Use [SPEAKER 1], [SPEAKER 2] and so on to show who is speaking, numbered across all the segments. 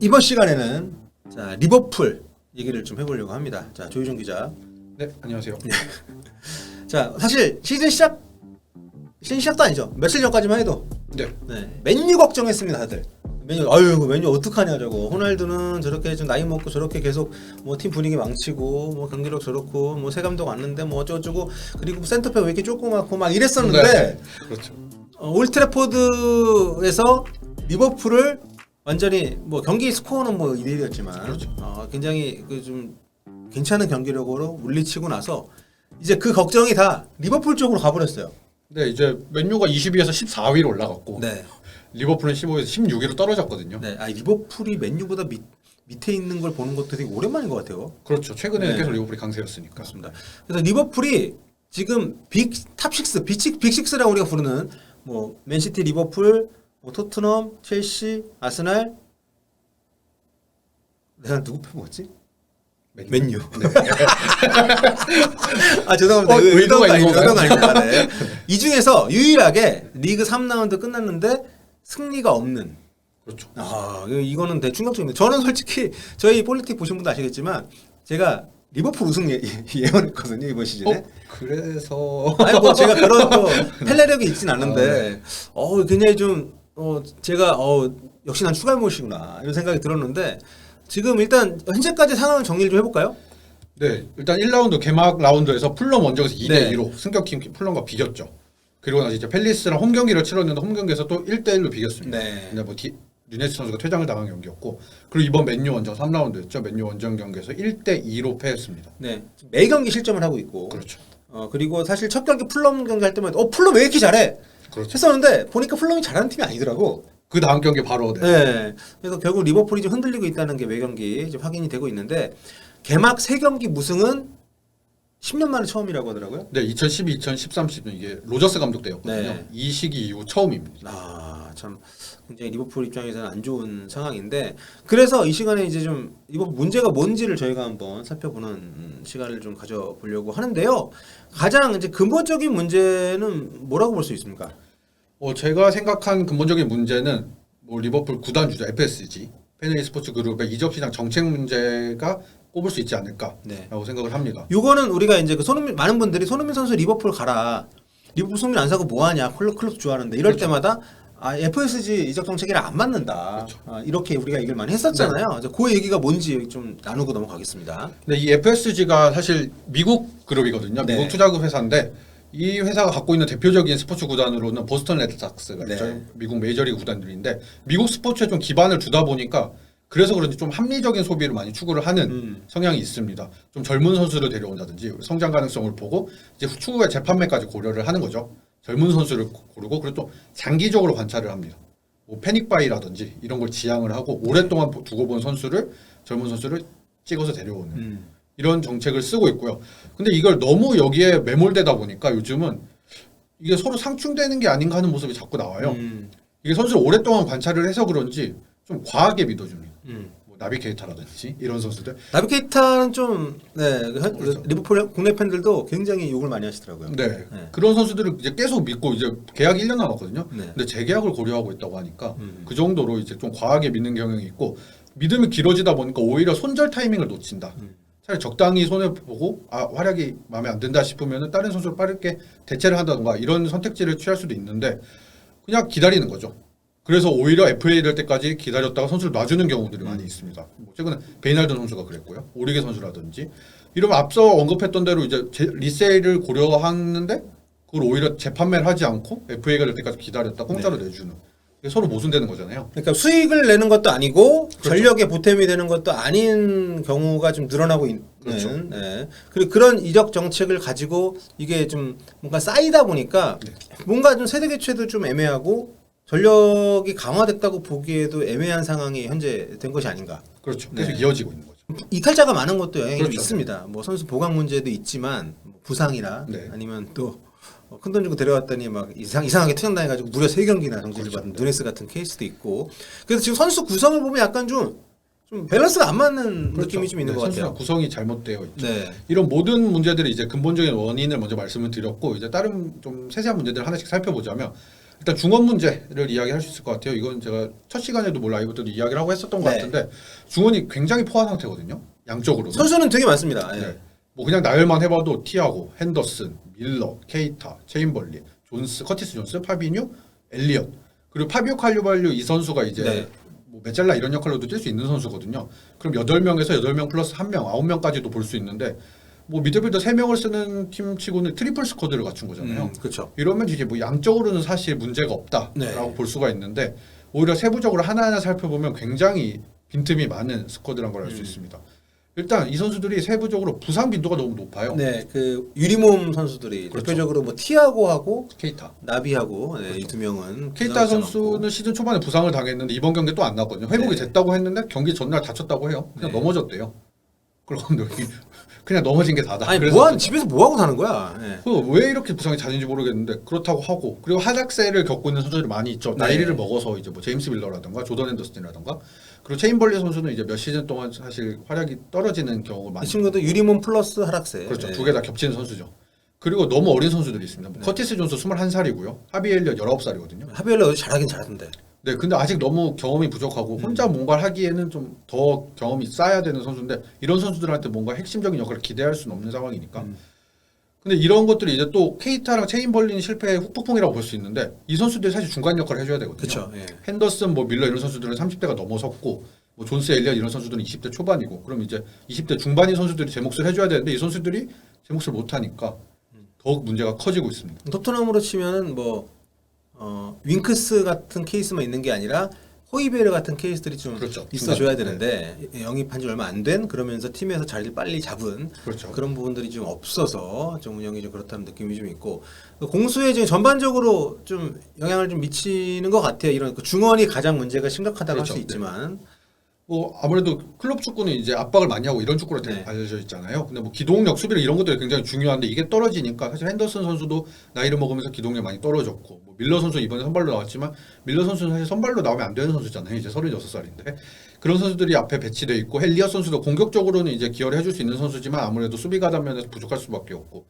[SPEAKER 1] 이번 시간에는 자 리버풀 얘기를 좀 해보려고 합니다. 자 조유정 기자.
[SPEAKER 2] 네, 안녕하세요.
[SPEAKER 1] 자 사실 시즌 시작도 아니죠. 며칠 전까지만 해도
[SPEAKER 2] 네.
[SPEAKER 1] 맨유 걱정했습니다 다들. 맨유 아유 맨유 어떡하냐 저거. 호날두는 저렇게 좀 나이 먹고 저렇게 계속 뭐 팀 분위기 망치고 뭐 경기력 저렇고 뭐 새 감독 왔는데 뭐 어쩌고 그리고 센터백 왜 이렇게 조그맣고 막 이랬었는데
[SPEAKER 2] 네. 그렇죠.
[SPEAKER 1] 올트래포드에서 리버풀을 완전히 뭐 경기 스코어는 뭐 2대1이었지만
[SPEAKER 2] 그렇죠.
[SPEAKER 1] 굉장히 그 좀 괜찮은 경기력으로 물리치고 나서 이제 그 걱정이 다 리버풀 쪽으로 가버렸어요.
[SPEAKER 2] 네, 이제 맨유가 22에서 14위로 올라갔고
[SPEAKER 1] 네.
[SPEAKER 2] 리버풀은 15에서 16위로 떨어졌거든요.
[SPEAKER 1] 네. 리버풀이 맨유보다 밑에 있는 걸 보는 것도 되게 오랜만인 것 같아요.
[SPEAKER 2] 그렇죠. 최근에
[SPEAKER 1] 네.
[SPEAKER 2] 계속 리버풀이 강세였으니까.
[SPEAKER 1] 그렇습니다. 그래서 리버풀이 지금 탑6, 빅6라고 우리가 부르는 뭐 맨시티, 리버풀, 뭐 토트넘, 첼시, 아스날 내가 누구 편 먹었지? 맨유.
[SPEAKER 2] 네.
[SPEAKER 1] 아 죄송합니다.
[SPEAKER 2] 의도가 있는 건가요?
[SPEAKER 1] 아닙니다. 네. 이 중에서 유일하게 리그 3라운드 끝났는데 승리가 없는.
[SPEAKER 2] 그렇죠.
[SPEAKER 1] 이거는 되게 충격적입니다. 저는 솔직히 저희 폴리틱 보신 분도 아시겠지만 제가 리버풀 우승 예언했거든요 이번 시즌에.
[SPEAKER 2] 그래서
[SPEAKER 1] 아니 뭐 제가 그런 또 펠레력이 있진 않은데 굉장히 좀 제가 역시 난 추가할못이구나 이런 생각이 들었는데 지금 일단 현재까지 상황을 정리를 좀 해볼까요?
[SPEAKER 2] 네, 일단 1라운드 개막 라운드에서 풀럼 원정에서 2대2로
[SPEAKER 1] 네.
[SPEAKER 2] 승격팀 풀럼과 비겼죠. 그리고 나서 이제 펠리스랑 홈 경기를 치렀는데 홈 경기에서 또 1대1로 비겼습니다.
[SPEAKER 1] 네.
[SPEAKER 2] 근데 뭐 누네스 선수가 퇴장을 당한 경기였고, 그리고 이번 맨유 원정 3라운드였죠. 맨유 원정 경기에서 1대2로 패했습니다.
[SPEAKER 1] 네. 매 경기 실점을 하고 있고.
[SPEAKER 2] 그렇죠.
[SPEAKER 1] 그리고 사실 첫 경기 풀럼 경기 할 때마다 풀럼 왜 이렇게 잘해?
[SPEAKER 2] 그렇죠.
[SPEAKER 1] 했었는데 보니까 풀럼이 잘하는 팀이 아니더라고.
[SPEAKER 2] 그 다음 경기 바로
[SPEAKER 1] 네. 그래서 결국 리버풀이 좀 흔들리고 있다는 게 매 경기 이제 확인이 되고 있는데 개막 3경기 무승은 10년 만에 처음이라고 하더라고요.
[SPEAKER 2] 네, 2012, 2013 시즌 이게 로저스 감독 때였거든요.
[SPEAKER 1] 네.
[SPEAKER 2] 이 시기 이후 처음입니다.
[SPEAKER 1] 참 굉장히 리버풀 입장에서는 안 좋은 상황인데 그래서 이 시간에 이제 좀 리버풀 문제가 뭔지를 저희가 한번 살펴보는 시간을 좀 가져보려고 하는데요. 가장 이제 근본적인 문제는 뭐라고 볼 수 있습니까?
[SPEAKER 2] 제가 생각한 근본적인 문제는 뭐 리버풀 구단 주주 FSG 팬에이 스포츠 그룹의 이적 시장 정책 문제가 꼽을 수 있지 않을까라고
[SPEAKER 1] 네.
[SPEAKER 2] 생각을 합니다.
[SPEAKER 1] 요거는 우리가 이제 많은 분들이 손흥민 선수 리버풀 가라. 리버풀 손흥민 안 사고 뭐 하냐? 클럽 좋아하는데 이럴
[SPEAKER 2] 그렇죠.
[SPEAKER 1] 때마다 FSG 이적 정책이랑 안 맞는다.
[SPEAKER 2] 그렇죠.
[SPEAKER 1] 이렇게 우리가 얘기를 많이 했었잖아요. 그래서 그 얘기가 뭔지 좀 나누고 넘어가겠습니다.
[SPEAKER 2] 근데 이 FSG가 사실 미국 그룹이거든요.
[SPEAKER 1] 네.
[SPEAKER 2] 미국 투자그룹 회사인데 이 회사가 갖고 있는 대표적인 스포츠 구단으로는 보스턴 레드삭스가 있죠.
[SPEAKER 1] 네.
[SPEAKER 2] 미국 메이저리그 구단들인데 미국 스포츠에 좀 기반을 두다 보니까 그래서 그런지 좀 합리적인 소비를 많이 추구를 하는 성향이 있습니다. 좀 젊은 선수를 데려온다든지 성장 가능성을 보고 이제 추후에 재판매까지 고려를 하는 거죠. 젊은 선수를 고르고 그리고 또 장기적으로 관찰을 합니다. 뭐 패닉바이라든지 이런 걸 지향을 하고 오랫동안 두고 본 젊은 선수를 찍어서 데려오는 이런 정책을 쓰고 있고요. 근데 이걸 너무 여기에 매몰되다 보니까 요즘은 이게 서로 상충되는 게 아닌가 하는 모습이 자꾸 나와요. 이게 선수를 오랫동안 관찰을 해서 그런지 좀 과하게 믿어줍니다. 뭐 나비케이타라든지 이런 선수들.
[SPEAKER 1] 나비케이타는 좀
[SPEAKER 2] 그렇죠.
[SPEAKER 1] 리버풀 국내 팬들도 굉장히 욕을 많이 하시더라고요.
[SPEAKER 2] 네. 그런 선수들을 이제 계속 믿고 이제 계약 1년 남았거든요.
[SPEAKER 1] 네.
[SPEAKER 2] 근데 재계약을 고려하고 있다고 하니까 그 정도로 이제 좀 과하게 믿는 경향이 있고 믿음이 길어지다 보니까 오히려 손절 타이밍을 놓친다. 차라리 적당히 손해 보고 활약이 마음에 안 든다 싶으면 다른 선수를 빠르게 대체를 한다던가 이런 선택지를 취할 수도 있는데 그냥 기다리는 거죠. 그래서 오히려 FA 될 때까지 기다렸다가 선수를 놔주는 경우들이 많이 있습니다. 뭐 최근에 베이날도 선수가 그랬고요. 오리게 선수라든지 이러면 앞서 언급했던 대로 이제 리세일을 고려하는데 그걸 오히려 재판매를 하지 않고 FA가 될 때까지 기다렸다 공짜로 내주는 이게 서로 모순되는 거잖아요.
[SPEAKER 1] 그러니까 수익을 내는 것도 아니고
[SPEAKER 2] 그렇죠.
[SPEAKER 1] 전력에 보탬이 되는 것도 아닌 경우가 좀 늘어나고 있는.
[SPEAKER 2] 그렇죠.
[SPEAKER 1] 네. 그리고 그런 이적 정책을 가지고 이게 좀 뭔가 쌓이다 보니까 뭔가 좀 세대 교체도 좀 애매하고 전력이 강화됐다고 보기에도 애매한 상황이 현재 된 것이 아닌가.
[SPEAKER 2] 그렇죠. 계속 이어지고 있는 거죠.
[SPEAKER 1] 이탈자가 많은 것도 영향이 좀
[SPEAKER 2] 그렇죠.
[SPEAKER 1] 있습니다. 뭐 선수 보강 문제도 있지만 뭐 부상이나 아니면 또 큰 돈 주고 데려왔더니 막 이상하게 퇴장당해가지고 무려 3경기나 정지를 받은 누네스 같은 케이스도 있고. 그래서 지금 선수 구성을 보면 약간 좀 밸런스가 안 맞는 느낌이 좀 있는 것
[SPEAKER 2] 선수가
[SPEAKER 1] 같아요.
[SPEAKER 2] 구성이 잘못되어 있죠.
[SPEAKER 1] 네.
[SPEAKER 2] 이런 모든 문제들이 이제 근본적인 원인을 먼저 말씀을 드렸고 이제 다른 좀 세세한 문제들 하나씩 살펴보자면 일단 중원 문제를 이야기할 수 있을 것 같아요. 이건 제가 첫 시간에도 뭐 라이브 때도 이야기를 하고 했었던 것
[SPEAKER 1] 네.
[SPEAKER 2] 같은데 중원이 굉장히 포화 상태거든요. 양쪽으로.
[SPEAKER 1] 선수는 되게 많습니다. 예.
[SPEAKER 2] 네. 뭐 그냥 나열만 해봐도 티아고, 핸더슨, 밀러, 케이타, 체인벌리, 존스, 커티스 존스, 파비뉴, 엘리엇 그리고 파비오 칼류발류 이 선수가 이제
[SPEAKER 1] 네.
[SPEAKER 2] 뭐 메잘라 이런 역할로도 뛸 수 있는 선수거든요. 그럼 8명에서 8명 플러스 1명, 9명까지도 볼 수 있는데 뭐 미드필더 3명을 쓰는 팀 치고는 트리플 스쿼드를 갖춘 거잖아요.
[SPEAKER 1] 그렇죠.
[SPEAKER 2] 이러면 이제 뭐 양적으로는 사실 문제가 없다라고
[SPEAKER 1] 네.
[SPEAKER 2] 볼 수가 있는데 오히려 세부적으로 하나하나 살펴보면 굉장히 빈틈이 많은 스쿼드란 걸 알 수 있습니다. 일단 이 선수들이 세부적으로 부상 빈도가 너무 높아요.
[SPEAKER 1] 네, 그 유리몸 선수들이
[SPEAKER 2] 그렇죠.
[SPEAKER 1] 대표적으로 뭐 티아고하고
[SPEAKER 2] 케이타.
[SPEAKER 1] 나비하고 네,
[SPEAKER 2] 그렇죠.
[SPEAKER 1] 이 두 명은
[SPEAKER 2] 케이타
[SPEAKER 1] 부상을
[SPEAKER 2] 선수는
[SPEAKER 1] 당했고.
[SPEAKER 2] 시즌 초반에 부상을 당했는데 이번 경기 또 안 나왔거든요. 회복이
[SPEAKER 1] 네.
[SPEAKER 2] 됐다고 했는데 경기 전날 다쳤다고 해요. 그냥
[SPEAKER 1] 네.
[SPEAKER 2] 넘어졌대요. 그럼 그냥 넘어진 게 다다.
[SPEAKER 1] 아니
[SPEAKER 2] 그래서
[SPEAKER 1] 뭐한 집에서 뭐 하고 사는 거야? 예.
[SPEAKER 2] 왜 이렇게 부상이 잦은지 모르겠는데 그렇다고 하고 그리고 하락세를 겪고 있는 선수들이 많이 있죠.
[SPEAKER 1] 네.
[SPEAKER 2] 나이를 먹어서 이제 뭐 제임스 밀러라든가 조던 앤더슨이라든가 그리고 체인벌리 선수는 이제 몇 시즌 동안 사실 활약이 떨어지는 경우가
[SPEAKER 1] 이
[SPEAKER 2] 많죠.
[SPEAKER 1] 친구도 유리몸 플러스 하락세.
[SPEAKER 2] 그렇죠.
[SPEAKER 1] 네.
[SPEAKER 2] 두 개 다 겹치는 선수죠. 그리고 너무 어린 선수들이 있습니다.
[SPEAKER 1] 네.
[SPEAKER 2] 커티스 존스 21살이고요. 하비 엘리엇 19살이거든요.
[SPEAKER 1] 하비엘라 어제 잘하긴 잘하던데.
[SPEAKER 2] 네, 근데 아직 너무 경험이 부족하고 혼자 뭔가를 하기에는 좀 더 경험이 쌓여야 되는 선수인데 이런 선수들한테 뭔가 핵심적인 역할을 기대할 수는 없는 상황이니까. 근데 이런 것들이 이제 또 케이타랑 체인벌린 실패의 후폭풍이라고 볼 수 있는데 이 선수들이 사실 중간 역할을 해줘야 되거든요.
[SPEAKER 1] 그렇죠. 예.
[SPEAKER 2] 핸더슨, 뭐 밀러 이런 선수들은 30대가 넘어섰고 뭐 존스, 엘리엇 이런 선수들은 20대 초반이고 그럼 이제 20대 중반인 선수들이 제 몫을 해줘야 되는데 이 선수들이 제 몫을 못하니까 더욱 문제가 커지고 있습니다.
[SPEAKER 1] 토트넘으로 치면은 뭐 윙크스 같은 케이스만 있는 게 아니라 호이베르 같은 케이스들이 좀
[SPEAKER 2] 그렇죠.
[SPEAKER 1] 있어줘야
[SPEAKER 2] 중간.
[SPEAKER 1] 되는데 영입한 지 얼마 안 된 그러면서 팀에서 자리를 빨리 잡은
[SPEAKER 2] 그렇죠.
[SPEAKER 1] 그런 부분들이 좀 없어서 좀 운영이 좀 그렇다는 느낌이 좀 있고 공수에 지금 전반적으로 좀 영향을 좀 미치는 것 같아요. 이런 그 중원이 가장 문제가 심각하다고 할
[SPEAKER 2] 그렇죠.
[SPEAKER 1] 수 있지만
[SPEAKER 2] 뭐 아무래도 클럽 축구는 이제 압박을 많이 하고 이런 축구로 되게
[SPEAKER 1] 네.
[SPEAKER 2] 알려져 있잖아요. 근데 뭐 기동력, 수비력 이런 것들이 굉장히 중요한데 이게 떨어지니까 사실 핸더슨 선수도 나이를 먹으면서 기동력 많이 떨어졌고 뭐 밀러 선수 이번에 선발로 나왔지만 밀러 선수는 사실 선발로 나오면 안 되는 선수잖아요. 이제 36살인데 그런 선수들이 앞에 배치돼 있고 헬리엇 선수도 공격적으로는 이제 기여를 해줄 수 있는 선수지만 아무래도 수비 가담 면에서 부족할 수밖에 없고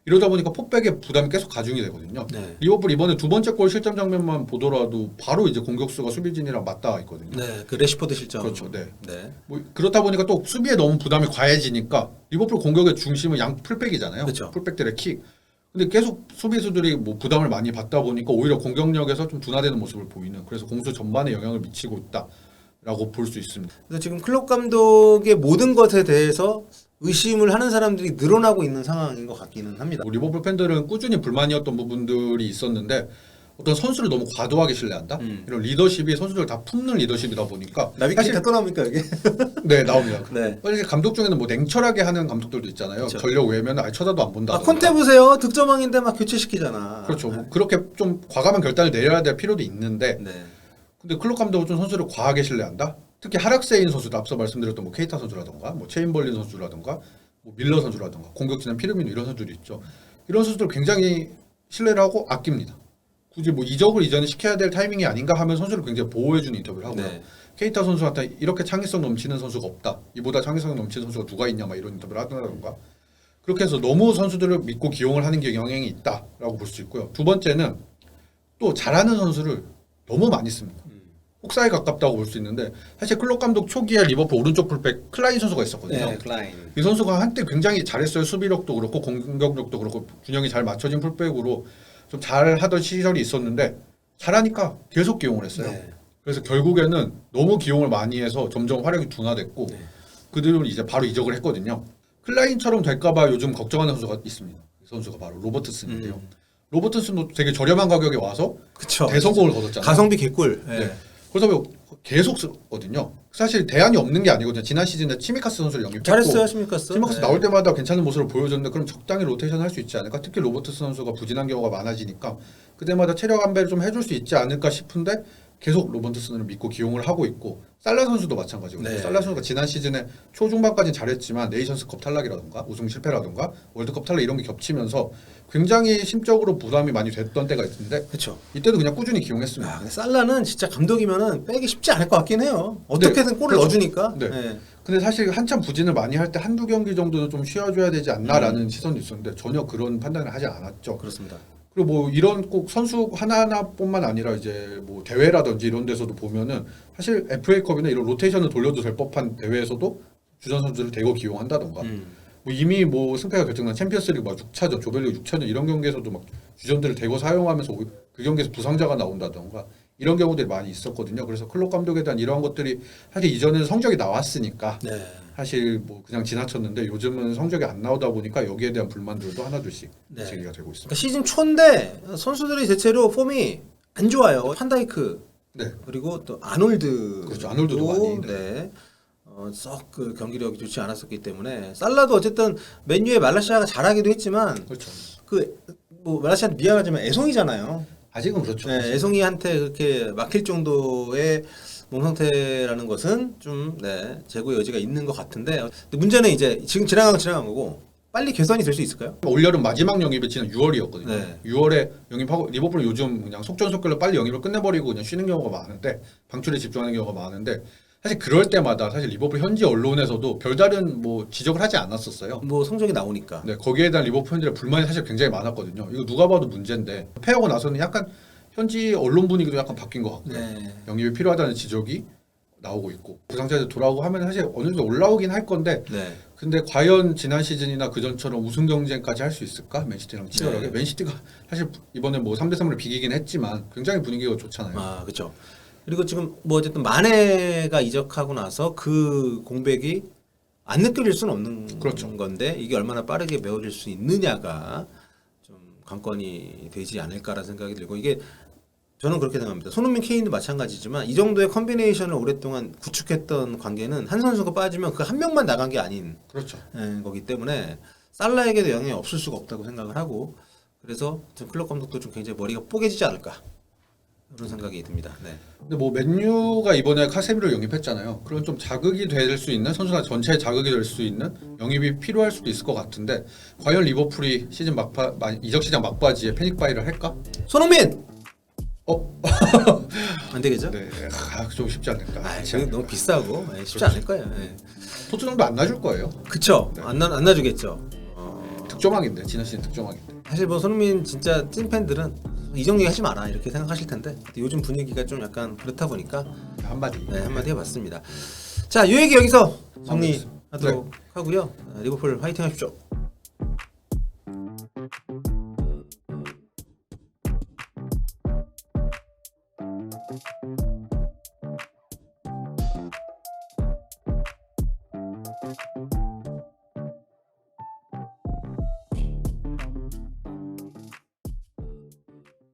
[SPEAKER 2] 이러다 보니까 폭백의 부담이 계속 가중이 되거든요.
[SPEAKER 1] 네.
[SPEAKER 2] 리버풀 이번에 두 번째 골 실점 장면만 보더라도 바로 이제 공격수가 수비진이랑 맞닿아 있거든요.
[SPEAKER 1] 네, 그 레시포드 실점.
[SPEAKER 2] 그렇죠. 네.
[SPEAKER 1] 네.
[SPEAKER 2] 뭐 그렇다 보니까 또 수비에 너무 부담이 과해지니까 리버풀 공격의 중심은 양 풀백이잖아요.
[SPEAKER 1] 그렇죠.
[SPEAKER 2] 풀백들의 킥. 근데 계속 수비수들이 뭐 부담을 많이 받다 보니까 오히려 공격력에서 좀 둔화되는 모습을 보이는 그래서 공수 전반에 영향을 미치고 있다라고 볼 수 있습니다.
[SPEAKER 1] 그래서 지금 클럽 감독의 모든 것에 대해서 의심을 하는 사람들이 늘어나고 있는 상황인 것 같기는 합니다.
[SPEAKER 2] 뭐 리버풀 팬들은 꾸준히 불만이었던 부분들이 있었는데 어떤 선수를 너무 과도하게 신뢰한다. 이런 리더십이 선수들 다 품는 리더십이다 보니까
[SPEAKER 1] 나비키 다 떠나옵니까 여기?
[SPEAKER 2] 네 나옵니다.
[SPEAKER 1] 네.
[SPEAKER 2] 이렇게 감독 중에는 뭐 냉철하게 하는 감독들도 있잖아요.
[SPEAKER 1] 그렇죠.
[SPEAKER 2] 전력 외면 아예 쳐다도 안 본다.
[SPEAKER 1] 아 콘테 보세요. 득점왕인데 막 교체시키잖아.
[SPEAKER 2] 그렇죠. 뭐 그렇게 좀 과감한 결단을 내려야 될 필요도 있는데
[SPEAKER 1] 네.
[SPEAKER 2] 근데 클럽 감독은 좀 선수를 과하게 신뢰한다. 특히 하락세인 선수들 앞서 말씀드렸던 뭐 케이타 선수라던가 뭐 체인벌린 선수라던가 뭐 밀러 선수라던가 공격진은 피르미누 이런 선수들이 있죠. 이런 선수들 굉장히 신뢰를 하고 아낍니다. 굳이 뭐 이적을 이전에 시켜야 될 타이밍이 아닌가 하면 선수를 굉장히 보호해주는 인터뷰를 하고요.
[SPEAKER 1] 네.
[SPEAKER 2] 케이타 선수한테 이렇게 창의성 넘치는 선수가 없다. 이보다 창의성 넘치는 선수가 누가 있냐 막 이런 인터뷰를 하더라던가. 그렇게 해서 너무 선수들을 믿고 기용을 하는 게 영향이 있다라고 볼 수 있고요. 두 번째는 또 잘하는 선수를 너무 많이 씁니다. 혹사에 가깝다고 볼 수 있는데 사실 클럽 감독 초기에 리버풀 오른쪽 풀백 클라인 선수가 있었거든요.
[SPEAKER 1] 네, 클라인.
[SPEAKER 2] 이 선수가 한때 굉장히 잘했어요. 수비력도 그렇고 공격력도 그렇고 균형이 잘 맞춰진 풀백으로 좀 잘하던 시절이 있었는데 잘하니까 계속 기용을 했어요.
[SPEAKER 1] 네.
[SPEAKER 2] 그래서 결국에는 너무 기용을 많이 해서 점점 활약이 둔화됐고
[SPEAKER 1] 네.
[SPEAKER 2] 그들은 이제 바로 이적을 했거든요. 클라인처럼 될까봐 요즘 걱정하는 선수가 있습니다. 이 선수가 바로 로버트슨인데요. 로버트슨도 되게 저렴한 가격에 와서
[SPEAKER 1] 그쵸.
[SPEAKER 2] 대성공을 거뒀잖아요.
[SPEAKER 1] 가성비 개꿀. 네.
[SPEAKER 2] 네. 그러다 보면 계속 쓰거든요. 사실 대안이 없는 게 아니거든요. 지난 시즌에 치미카스 선수를 영입했고
[SPEAKER 1] 잘했어요, 시미카스.
[SPEAKER 2] 치미카스 나올 때마다 괜찮은 모습을 보여줬는데 그럼 적당히 로테이션 할 수 있지 않을까? 특히 로버트슨 선수가 부진한 경우가 많아지니까 그때마다 체력 안배를 좀 해줄 수 있지 않을까 싶은데 계속 로버트슨을 믿고 기용을 하고 있고 살라 선수도 마찬가지거든요.
[SPEAKER 1] 네.
[SPEAKER 2] 살라 선수가 지난 시즌에 초중반까지는 잘했지만 네이션스컵 탈락이라던가 우승 실패라던가 월드컵 탈락 이런 게 겹치면서 굉장히 심적으로 부담이 많이 됐던 때가 있는데
[SPEAKER 1] 그렇죠.
[SPEAKER 2] 이때도 그냥 꾸준히 기용했습니다.
[SPEAKER 1] 아, 근데 살라는 진짜 감독이면은 빼기 쉽지 않을 것 같긴 해요. 어떻게든 골을
[SPEAKER 2] 그렇죠.
[SPEAKER 1] 넣어주니까.
[SPEAKER 2] 네.
[SPEAKER 1] 네.
[SPEAKER 2] 근데 사실 한참 부진을 많이 할 때 한두 경기 정도는 좀 쉬어줘야 되지 않나라는 시선이 있었는데 전혀 그런 판단을 하지 않았죠.
[SPEAKER 1] 그렇습니다.
[SPEAKER 2] 그리고 뭐 이런 꼭 선수 하나하나뿐만 아니라 이제 뭐 대회라든지 이런 데서도 보면은 사실 FA컵이나 이런 로테이션을 돌려도 될 법한 대회에서도 주전 선수를 대거 기용한다던가 뭐 이미 뭐 승패가 결정난 챔피언스리그 막 6차전, 조별리그 6차전 이런 경기에서도 막 주전들을 대거 사용하면서 그 경기에서 부상자가 나온다던가 이런 경우들이 많이 있었거든요. 그래서 클럽 감독에 대한 이러한 것들이 사실 이전에는 성적이 나왔으니까
[SPEAKER 1] 네.
[SPEAKER 2] 사실 뭐 그냥 지나쳤는데 요즘은 성적이 안 나오다 보니까 여기에 대한 불만들도 하나둘씩
[SPEAKER 1] 네.
[SPEAKER 2] 제기가 되고
[SPEAKER 1] 그러니까
[SPEAKER 2] 있습니다.
[SPEAKER 1] 시즌 초인데 선수들이 대체로 폼이 안 좋아요. 판다이크
[SPEAKER 2] 네.
[SPEAKER 1] 그리고 또 아놀드
[SPEAKER 2] 그렇죠. 아놀드도 많이,
[SPEAKER 1] 네. 썩 그 경기력이 좋지 않았었기 때문에 살라도 어쨌든 맨유의 말라시아가 잘하기도 했지만
[SPEAKER 2] 그렇죠.
[SPEAKER 1] 그 뭐 말라시아한테 미안하지만 애송이잖아요.
[SPEAKER 2] 아직은 그렇죠.
[SPEAKER 1] 네, 애송이한테 그렇게 막힐 정도의 몸 상태라는 것은 좀 재고의 여지가 있는 것 같은데 근데 문제는 이제 지금 지나간 거고 빨리 개선이 될 수 있을까요?
[SPEAKER 2] 올여름 마지막 영입이 지난 6월이었거든요.
[SPEAKER 1] 네.
[SPEAKER 2] 6월에 영입하고 리버풀은 요즘 그냥 속전속결로 빨리 영입을 끝내버리고 그냥 쉬는 경우가 많은데 방출에 집중하는 경우가 많은데 사실 그럴 때마다 사실 리버풀 현지 언론에서도 별다른 뭐 지적을 하지 않았었어요.
[SPEAKER 1] 뭐 성적이 나오니까.
[SPEAKER 2] 네, 거기에 대한 리버풀 팬들의 불만이 사실 굉장히 많았거든요. 이거 누가 봐도 문제인데 패하고 나서는 약간 현지 언론 분위기도 약간 바뀐 것 같고요.
[SPEAKER 1] 네.
[SPEAKER 2] 영입이 필요하다는 지적이 나오고 있고 부상자들 돌아오고 하면 사실 어느 정도 올라오긴 할 건데
[SPEAKER 1] 네.
[SPEAKER 2] 근데 과연 지난 시즌이나 그 전처럼 우승 경쟁까지 할 수 있을까? 맨시티랑 치열하게.
[SPEAKER 1] 네.
[SPEAKER 2] 맨시티가 사실 이번에 뭐 3대3으로 비기긴 했지만 굉장히 분위기가 좋잖아요.
[SPEAKER 1] 아, 그렇죠. 그리고 지금 뭐 어쨌든 마네가 이적하고 나서 그 공백이 안 느껴질 수는 없는
[SPEAKER 2] 그렇죠.
[SPEAKER 1] 건데 이게 얼마나 빠르게 메워질 수 있느냐가 좀 관건이 되지 않을까라는 생각이 들고 이게 저는 그렇게 생각합니다. 손흥민, 케인도 마찬가지지만 이 정도의 컨비네이션을 오랫동안 구축했던 관계는 한 선수가 빠지면 그 한 명만 나간 게 아닌
[SPEAKER 2] 그렇죠.
[SPEAKER 1] 거기 때문에 살라에게도 영향이 없을 수가 없다고 생각을 하고 그래서 좀 클럽 감독도 좀 굉장히 머리가 뽀개지지 않을까 그런 생각이 듭니다. 네.
[SPEAKER 2] 근데 뭐 맨유가 이번에 카세미를 영입했잖아요. 그런 좀 자극이 될 수 있는 선수나 전체에 자극이 될 수 있는 영입이 필요할 수도 있을 것 같은데 과연 리버풀이 시즌 이적 시장 막바지에 패닉 바이를 할까?
[SPEAKER 1] 손흥민 안 되겠죠?
[SPEAKER 2] 네, 좀 쉽지 않을까.
[SPEAKER 1] 아, 지금 너무 비싸고 쉽지 않을 거예요. 네.
[SPEAKER 2] 토트넘도 안 놔줄 거예요.
[SPEAKER 1] 그쵸?
[SPEAKER 2] 네.
[SPEAKER 1] 안 놔주겠죠.
[SPEAKER 2] 득점왕인데 지난 시즌 득점왕인데.
[SPEAKER 1] 사실 뭐 손흥민 진짜 찐 팬들은 이정 얘기하지 마라 이렇게 생각하실 텐데 요즘 분위기가 좀 약간 그렇다 보니까
[SPEAKER 2] 한마디.
[SPEAKER 1] 한마디 해봤습니다. 자, 이 얘기 여기서
[SPEAKER 2] 마무리하겠습니다.
[SPEAKER 1] 정리하도록 하고요. 리버풀 화이팅 하십시오.